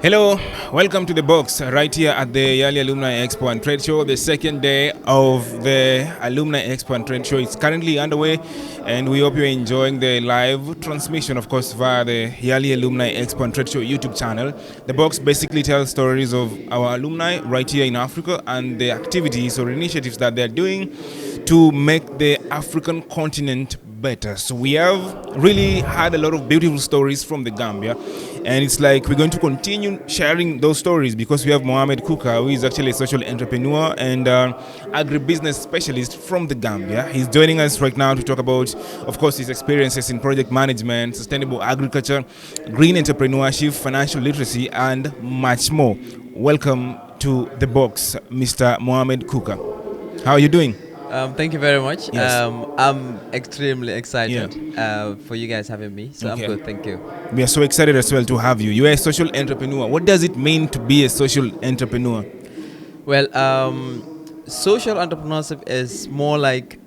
Hello, welcome to the box right here at the YALI Alumni Expo and Trade Show. The second day of the Alumni Expo and Trade Show is currently underway, and we hope you're enjoying the live transmission, of course, via the YALI Alumni Expo and Trade Show YouTube channel. The box basically tells stories of our alumni right here in Africa and the activities or initiatives that they're doing to make the African continent better. So we have really had a lot of beautiful stories from the Gambia, and it's like we're going to continue sharing those stories because we have Muhammed Coker, who is actually a social entrepreneur and agri-business specialist from the Gambia. He's joining us right now to talk about, of course, his experiences in project management, sustainable agriculture, green entrepreneurship, financial literacy, and much more. Welcome to the box, Mr. Muhammed Coker. How are you doing? Thank you very much. Yes. I'm extremely excited for you guys having me. So Okay. I'm good, thank you. We are so excited as well to have you. You are a social entrepreneur. What does it mean to be a social entrepreneur? Well, social entrepreneurship is more like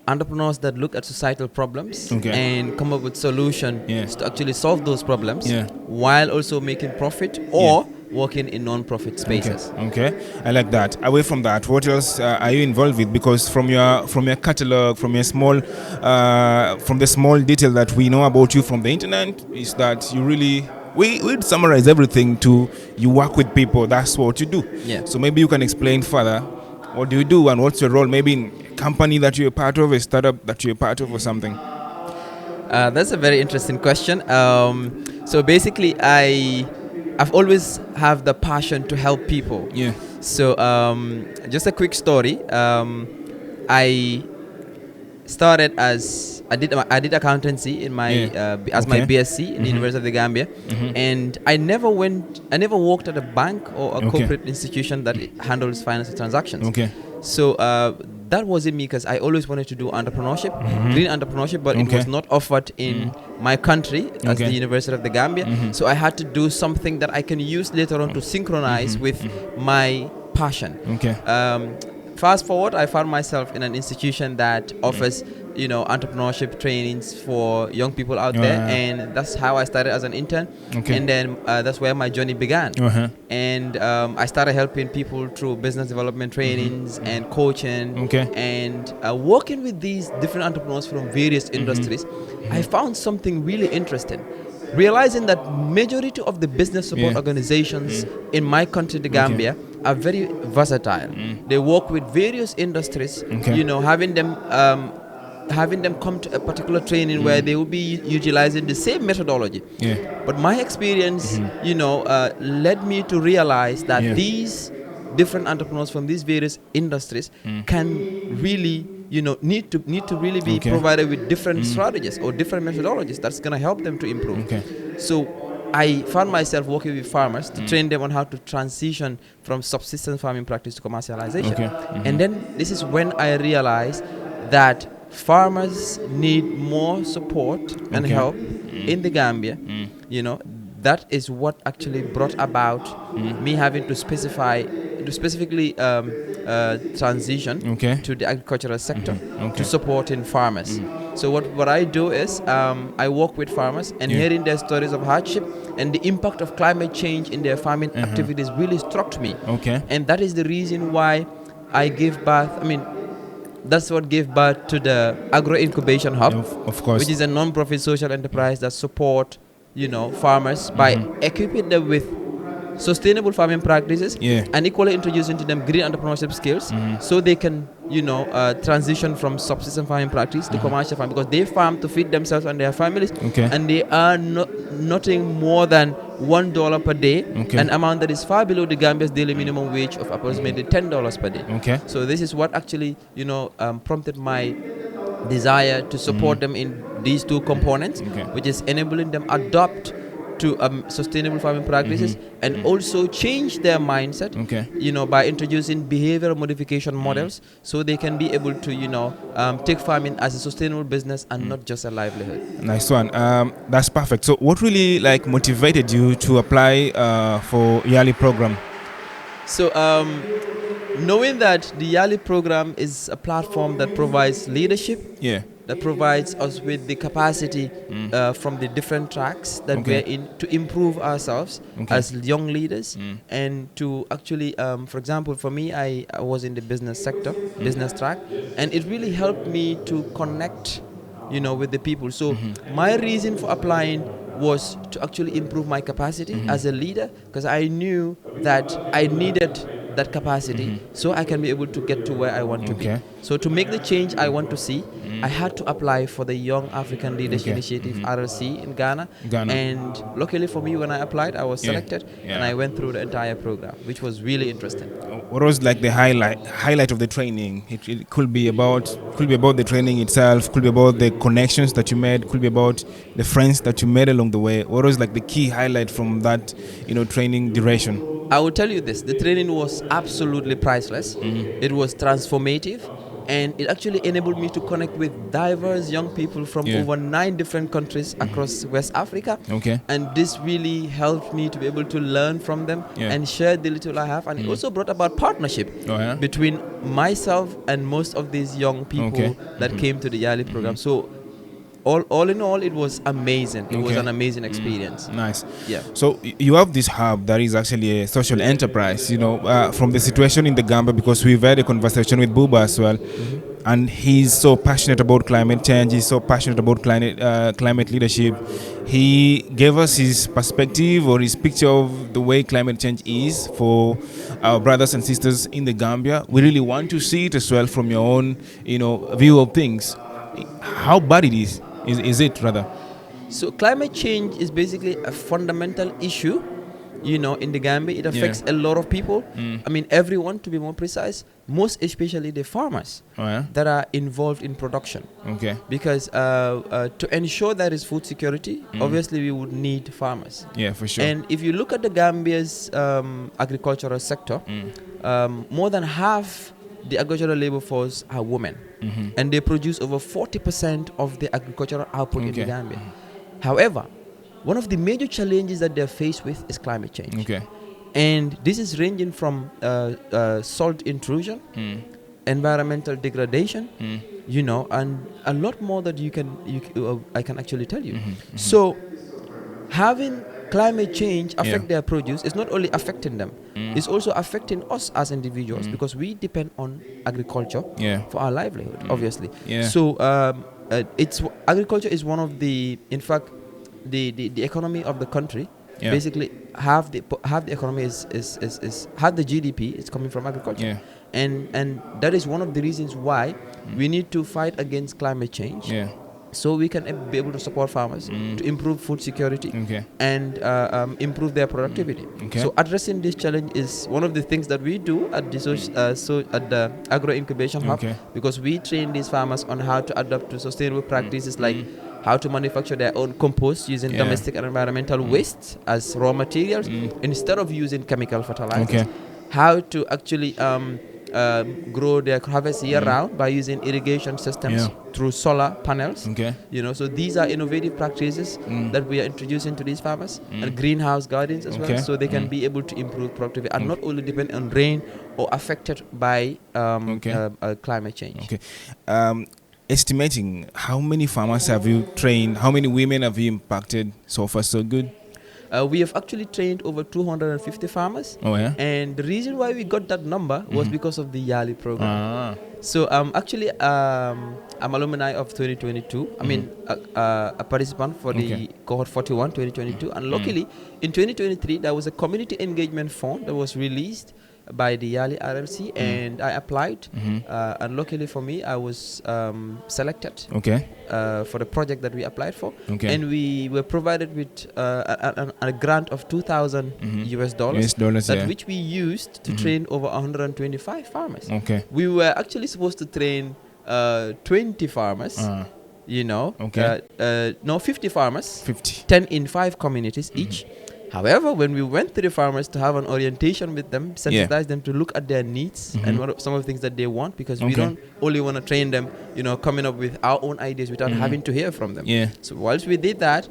entrepreneurs that look at societal problems and come up with solutions to actually solve those problems while also making profit or working in non-profit spaces. Okay, I like that. Away from that, what else are you involved with? Because from your catalog, from your small, from the small detail that we know about you from the internet, is that you really we'd summarize everything to you work with people. That's what you do. Yeah. So maybe you can explain further. What do you do and what's your role? Maybe in a company that you're part of, a startup that you're part of, or something. That's a very interesting question. So basically, I've always have the passion to help people. Yeah. So just a quick story. I started as I did accountancy in my as my BSc in the University of the Gambia, and I never worked at a bank or a corporate institution that handles financial transactions. Okay. So that wasn't me because I always wanted to do entrepreneurship, green entrepreneurship, but it was not offered in my country as the University of the Gambia. So I had to do something that I can use later on to synchronize with my passion. Okay. Fast forward, I found myself in an institution that offers, entrepreneurship trainings for young people out there, and that's how I started as an intern. Okay. And then that's where my journey began. And I started helping people through business development trainings and coaching, and working with these different entrepreneurs from various industries. I found something really interesting. Realizing that majority of the business support organizations in my country, the Gambia, are very versatile. They work with various industries, having them come to a particular training where they will be utilizing the same methodology. But my experience, led me to realize that these different entrepreneurs from these various industries can really need to really be provided with different strategies or different methodologies that's going to help them to improve. So I found myself working with farmers to train them on how to transition from subsistence farming practice to commercialization. And then this is when I realized that farmers need more support and help in the Gambia. That is what actually brought about me having to specifically transition to the agricultural sector to supporting farmers. So what I do is I work with farmers, and hearing their stories of hardship and the impact of climate change in their farming activities really struck me. And that is the reason why I give birth. That's what gave birth to the Agro Incubation Hub, of course, which is a non-profit social enterprise that support farmers by equipping them with sustainable farming practices and equally introducing to them green entrepreneurship skills so they can transition from subsistence farming practice to commercial farming, because they farm to feed themselves and their families, and they earn nothing more than $1 per day, an amount that is far below the Gambia's daily minimum wage of approximately $10 per day. So this is what actually prompted my desire to support them in these two components, which is enabling them adopt to sustainable farming practices and also change their mindset, by introducing behavioral modification models so they can be able to, take farming as a sustainable business and not just a livelihood. Nice one. That's perfect. So what really motivated you to apply for YALI program? So knowing that the YALI program is a platform that provides leadership that provides us with the capacity from the different tracks that we're in to improve ourselves as young leaders and to actually, for example, for me, I was in the business sector, business track, and it really helped me to connect, with the people. So my reason for applying was to actually improve my capacity as a leader, because I knew that I needed that capacity so I can be able to get to where I want to be. So to make the change I want to see, I had to apply for the Young African Leaders Initiative, RLC, in Ghana. And luckily for me, when I applied, I was selected and I went through the entire program, which was really interesting. What was like the highlight of the training? It could be about the training itself, could be about the connections that you made, could be about the friends that you made along the way. What was like the key highlight from that, training duration? I will tell you this: the training was absolutely priceless. It was transformative, and it actually enabled me to connect with diverse young people from over 9 different countries across West Africa. And this really helped me to be able to learn from them and share the little I have. And it also brought about partnership between myself and most of these young people that came to the YALI program. So all in all, it was amazing. It was an amazing experience. Nice. Yeah. So you have this hub that is actually a social enterprise, from the situation in the Gambia, because we've had a conversation with Buba as well, and he's so passionate about climate change. He's so passionate about climate leadership. He gave us his perspective or his picture of the way climate change is for our brothers and sisters in the Gambia. We really want to see it as well from your own, view of things. How bad it is it rather? So climate change is basically a fundamental issue, in the Gambia. It affects a lot of people. I mean, everyone, to be more precise, most especially the farmers that are involved in production. Because to ensure there is food security, obviously we would need farmers. Yeah, for sure. And if you look at the Gambia's agricultural sector, more than half the agricultural labor force are women, and they produce over 40% of the agricultural output in the Gambia. However, one of the major challenges that they're faced with is climate change. And this is ranging from salt intrusion, environmental degradation, and a lot more that I can actually tell you. So having climate change affect their produce is not only affecting them, it's also affecting us as individuals, because we depend on agriculture for our livelihood, obviously. So agriculture is one of the, in fact, the economy of the country. Basically, half the economy is half the GDP is coming from agriculture, and that is one of the reasons why we need to fight against climate change. So we can be able to support farmers to improve food security and improve their productivity. So addressing this challenge is one of the things that we do at the Agro Incubation Hub, because we train these farmers on how to adapt to sustainable practices like how to manufacture their own compost using domestic and environmental waste as raw materials instead of using chemical fertilizers. How to actually grow their harvest year round by using irrigation systems through solar panels. So these are innovative practices that we are introducing to these farmers, and greenhouse gardens as well, so they can be able to improve productivity and not only depend on rain or affected by climate change. Estimating, how many farmers have you trained? How many women have you impacted? So far, so good. We have actually trained over 250 farmers. And the reason why we got that number was because of the YALI program. So I'm alumni of 2022. I mean, a participant for the cohort 41 2022. And luckily, in 2023, there was a community engagement fund that was released by the YALI RLC, and I applied, and luckily for me, I was selected for the project that we applied for, and we were provided with a grant of $2,000 US that which we used to train over 125 farmers. We were actually supposed to train 20 farmers. 50 farmers, 10 in 5 communities each. However, when we went to the farmers to have an orientation with them, sensitize them to look at their needs and some of the things that they want, because we don't only want to train them, coming up with our own ideas without having to hear from them. So whilst we did that,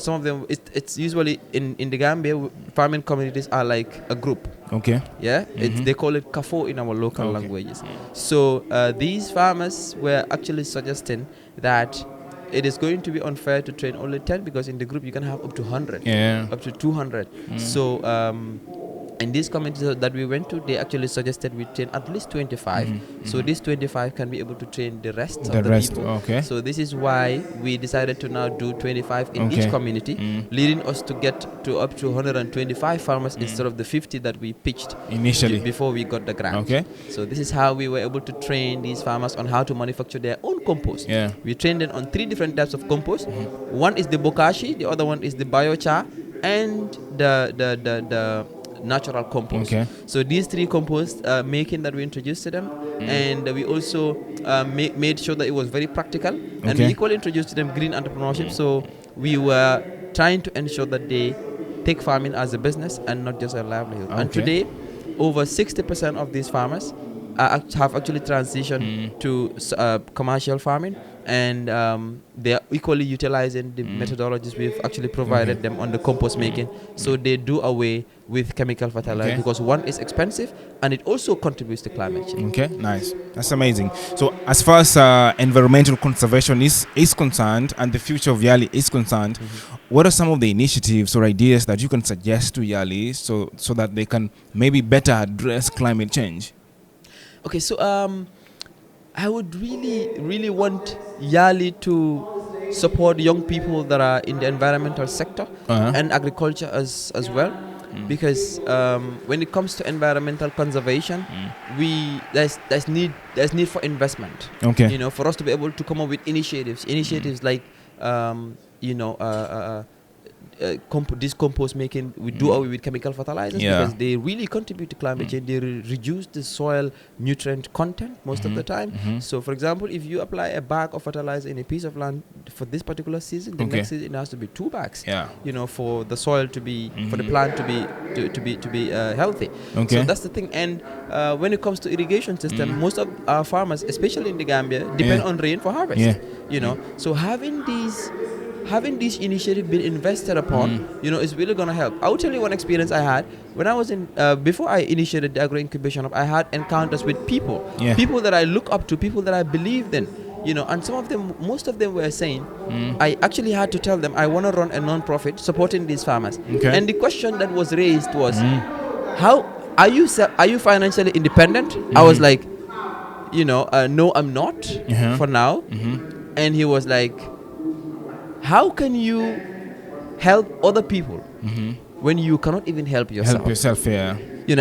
some of them, it's usually in the Gambia, farming communities are like a group. They call it kafo in our local languages. So these farmers were actually suggesting that it is going to be unfair to train only 10, because in the group you can have up to 100, up to 200. So in these communities that we went to, they actually suggested we train at least 25. So these 25 can be able to train the rest of the people. So this is why we decided to now do 25 in each community, leading us to get to up to 125 farmers instead of the 50 that we pitched initially before we got the grant. So this is how we were able to train these farmers on how to manufacture their own compost. We trained them on 3 different types of compost. One is the bokashi, the other one is the biochar, and the natural compost. So these 3 compost making that we introduced to them, and we also made sure that it was very practical, and we equally introduced to them green entrepreneurship. So we were trying to ensure that they take farming as a business and not just a livelihood. And today, over 60% of these farmers have actually transitioned to commercial farming, and they are equally utilizing the methodologies we've actually provided them on the compost making. So they do away with chemical fertilizer, because one is expensive and it also contributes to climate change. Nice. That's amazing. So as far as environmental conservation is concerned, and the future of YALI is concerned, what are some of the initiatives or ideas that you can suggest to YALI so that they can maybe better address climate change? Okay, so I would really want YALI to support young people that are in the environmental sector and agriculture as well, because when it comes to environmental conservation, there's need for investment. For us to be able to come up with initiatives like this compost making, we do away with chemical fertilizers, because they really contribute to climate change. They reduce the soil nutrient content most of the time. So for example, if you apply a bag of fertilizer in a piece of land for this particular season, the next season it has to be 2 bags, for the soil to be, for the plant to be healthy. So that's the thing. And when it comes to irrigation system, most of our farmers, especially in the Gambia, depend on rain for harvest. So having these initiatives been invested upon, is really going to help. I'll tell you one experience I had when I was in, before I initiated the agro incubation hub. I had encounters with people that I look up to, people that I believed in, and most of them were saying, I actually had to tell them, I want to run a non-profit supporting these farmers. And the question that was raised was, how are you financially independent? I was like, no, I'm not for now. And he was like, how can you help other people when you cannot even help yourself?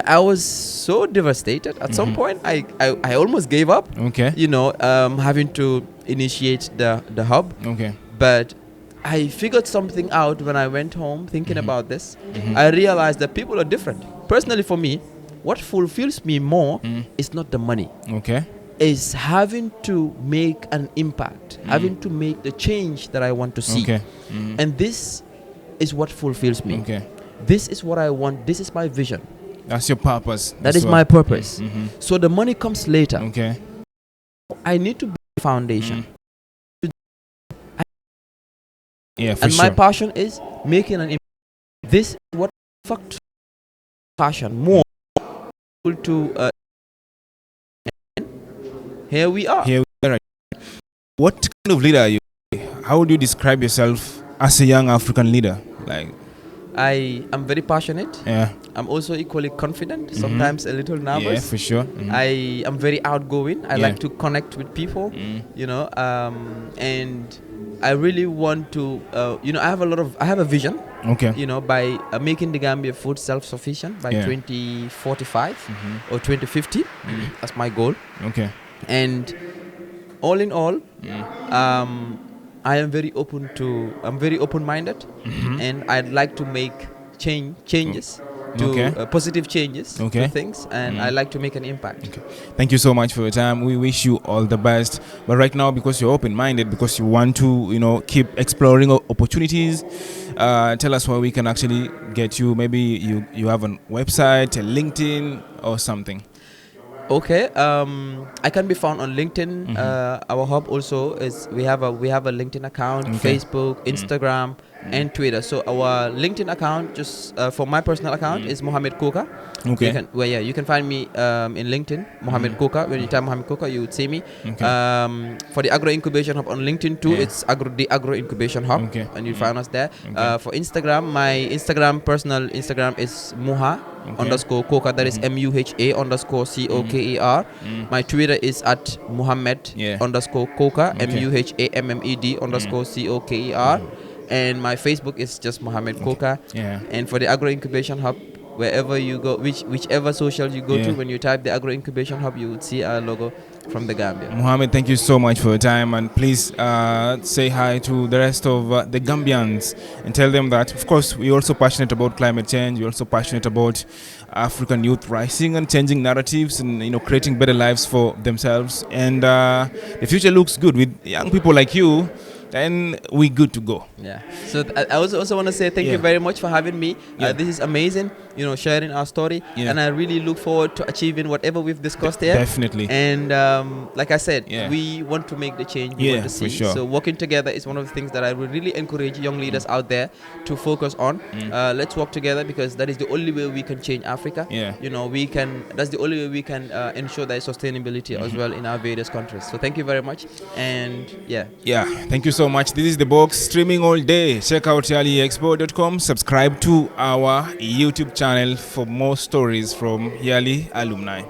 I was so devastated. At some point, I almost gave up. Having to initiate the hub. But I figured something out when I went home thinking about this. I realized that people are different. Personally, for me, what fulfills me more is not the money. Is having to make an impact, having to make the change that I want to see. And this is what fulfills me. This is what I want. This is my vision. That's your purpose. That is my purpose. So the money comes later. I need to build a foundation. And my passion is making an impact. This is what fucked passion more to here we are. What kind of leader are you? How would you describe yourself as a young African leader? I am very passionate. I'm also equally confident, sometimes a little nervous. Yeah, for sure. I am very outgoing. I like to connect with people, and I really want to, I have a vision, by making the Gambia food self-sufficient by 2045 or 2050. That's my goal. And all in all, I am very open-minded, and I'd like to make changes to positive changes to things, and I like to make an impact. Thank you so much for your time. We wish you all the best. But right now, because you're open-minded, because you want to, keep exploring opportunities, tell us where we can actually get you. Maybe you have a website, a LinkedIn, or something. Okay, I can be found on LinkedIn. Our hub also is we have a LinkedIn account, Facebook, Instagram, and Twitter. So our LinkedIn account, just for my personal account, is Muhammed Coker. Okay. You can find me in LinkedIn, Muhammed Coker. When you type Muhammed Coker, you would see me. For the Agro Incubation Hub on LinkedIn too, it's the Agro Incubation Hub, and you find us there. For Instagram, my personal Instagram is Muha _ Coker. That is MUHA _ COKER. My Twitter is at Muhammed _ Coker, MUHAMMED _ COKER. And my Facebook is just Muhammed Coker. And for the Agro Incubation Hub, wherever you go, whichever social you go to, when you type the Agro Incubation Hub, you would see our logo from the Gambia. Muhammed, thank you so much for your time, and please say hi to the rest of the Gambians and tell them that, of course, we're also passionate about climate change. We're also passionate about African youth rising and changing narratives and creating better lives for themselves. And the future looks good with young people like you. Then we're good to go. So I also want to say thank you very much for having me. This is amazing, sharing our story, and I really look forward to achieving whatever we've discussed here. Definitely. And like I said, we want to make the change we want to see. For sure. So working together is one of the things that I would really encourage young leaders out there to focus on. Let's work together, because that is the only way we can change Africa. That's the only way we can ensure there is sustainability as well in our various countries. So thank you very much. And thank you so much. This is The Box, streaming all day. Check out YALIExpo.com. Subscribe to our YouTube channel for more stories from YALI Alumni.